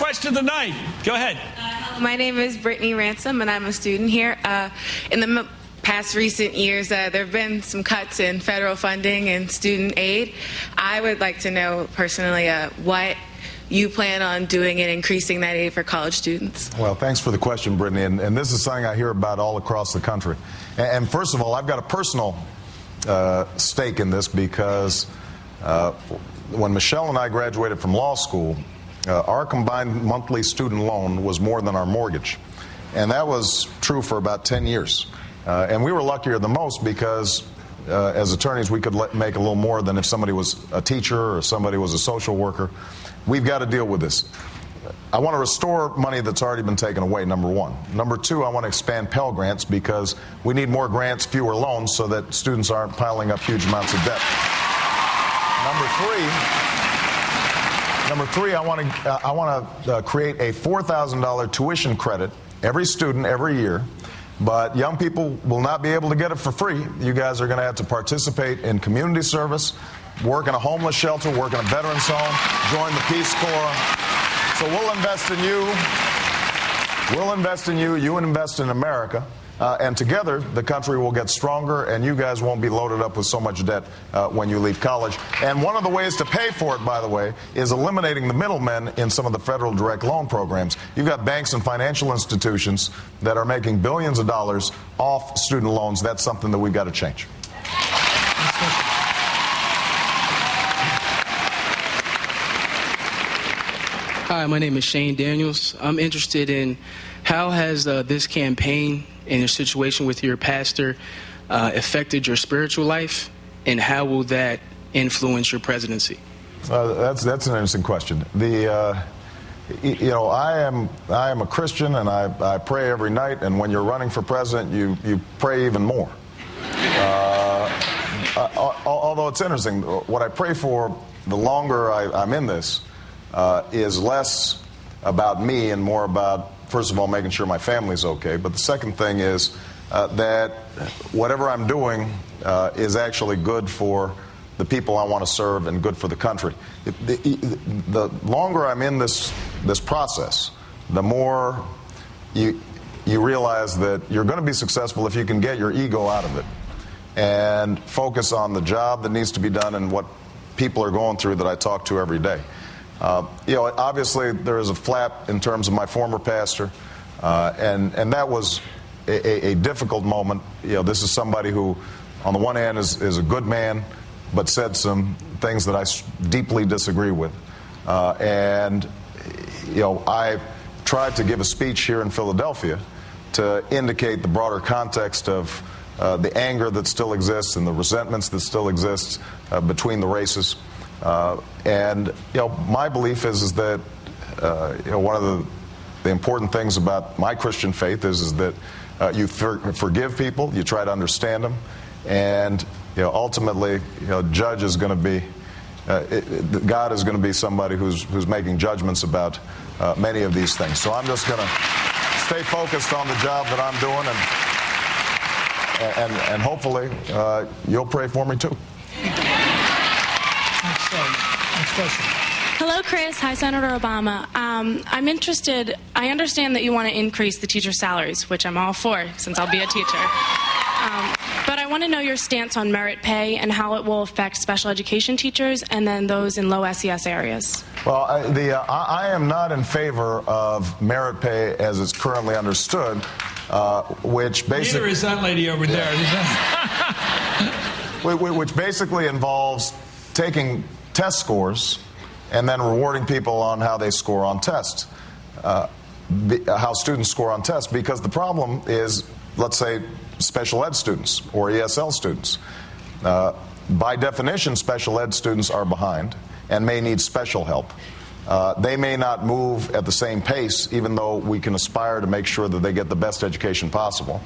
question of the night. Go ahead. My name is Brittany Ransom, and I'm a student here. In the past recent years, there have been some cuts in federal funding and student aid. I would like to know personally what you plan on doing in increasing that aid for college students. Well, thanks for the question, Brittany. And this is something I hear about all across the country. And first of all, I've got a personal stake in this because when Michelle and I graduated from law school, our combined monthly student loan was more than our mortgage. And that was true for about 10 years. And we were luckier than most because as attorneys we could make a little more than if somebody was a teacher or somebody was a social worker. We've got to deal with this. I want to restore money that's already been taken away, number one. Number two, I want to expand Pell Grants because we need more grants, fewer loans, so that students aren't piling up huge amounts of debt. Number three, I want to create a $4,000 tuition credit every student every year. But young people will not be able to get it for free. You guys are going to have to participate in community service, work in a homeless shelter, work in a veterans home, join the Peace Corps. So we'll invest in you. We'll invest in you. You invest in America. And together, the country will get stronger, and you guys won't be loaded up with so much debt when you leave college. And one of the ways to pay for it, by the way, is eliminating the middlemen in some of the federal direct loan programs. You've got banks and financial institutions that are making billions of dollars off student loans. That's something that we've got to change. Hi, my name is Shane Daniels. I'm interested in how has this campaign and your situation with your pastor affected your spiritual life, and how will that influence your presidency? That's an interesting question. I am a Christian, and I pray every night. And when you're running for president, you pray even more. Although it's interesting, what I pray for, the longer I'm in this, is less about me and more about, first of all, making sure my family's okay. But the second thing is that whatever I'm doing is actually good for the people I want to serve and good for the country. The longer I'm in this process, the more you realize that you're going to be successful if you can get your ego out of it and focus on the job that needs to be done and what people are going through that I talk to every day. Obviously there is a flap in terms of my former pastor, and that was a difficult moment. This is somebody who, on the one hand, is a good man, but said some things that I deeply disagree with. I tried to give a speech here in Philadelphia to indicate the broader context of the anger that still exists and the resentments that still exist between the races. My belief is that one of the important things about my Christian faith is that you forgive people, you try to understand them, and ultimately, judge is going to be God is going to be somebody who's making judgments about many of these things. So I'm just going to stay focused on the job that I'm doing, and hopefully you'll pray for me too. Next question. Hello, Chris. Hi, Senator Obama. I'm interested. I understand that you want to increase the teacher salaries, which I'm all for, since I'll be a teacher. But I want to know your stance on merit pay and how it will affect special education teachers and then those in low SES areas. Well, I am not in favor of merit pay as it's currently understood, which basically... Neither is that lady over there. Which basically involves taking test scores and then rewarding people on how they score on tests, how students score on tests, because the problem is, let's say, special ed students or ESL students. By definition, special ed students are behind and may need special help. They may not move at the same pace, even though we can aspire to make sure that they get the best education possible.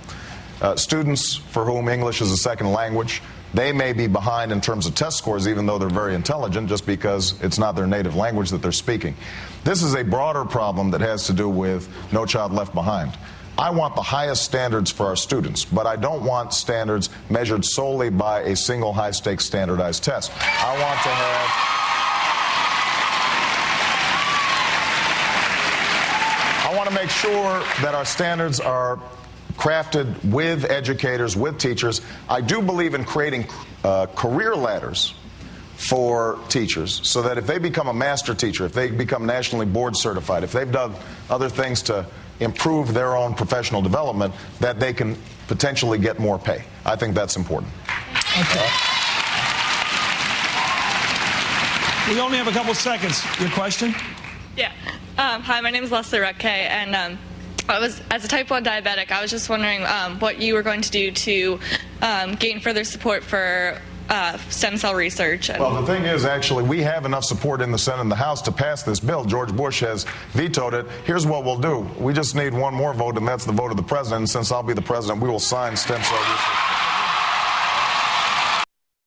Students for whom English is a second language, they may be behind in terms of test scores, even though they're very intelligent, just because it's not their native language that they're speaking. This is a broader problem that has to do with No Child Left Behind. I want the highest standards for our students, but I don't want standards measured solely by a single high-stakes standardized test. I want to have... want to make sure that our standards are crafted with educators, with teachers. I do believe in creating career ladders for teachers so that if they become a master teacher, if they become nationally board certified, if they've done other things to improve their own professional development, that they can potentially get more pay. I think that's important. Okay. We only have a couple seconds. Your question? Yeah. Hi, my name is Leslie Rutke, and as a type 1 diabetic, I was just wondering what you were going to do to gain further support for stem cell research. Well, the thing is, actually, we have enough support in the Senate and the House to pass this bill. George Bush has vetoed it. Here's what we'll do. We just need one more vote, and that's the vote of the president. And since I'll be the president, we will sign stem cell research.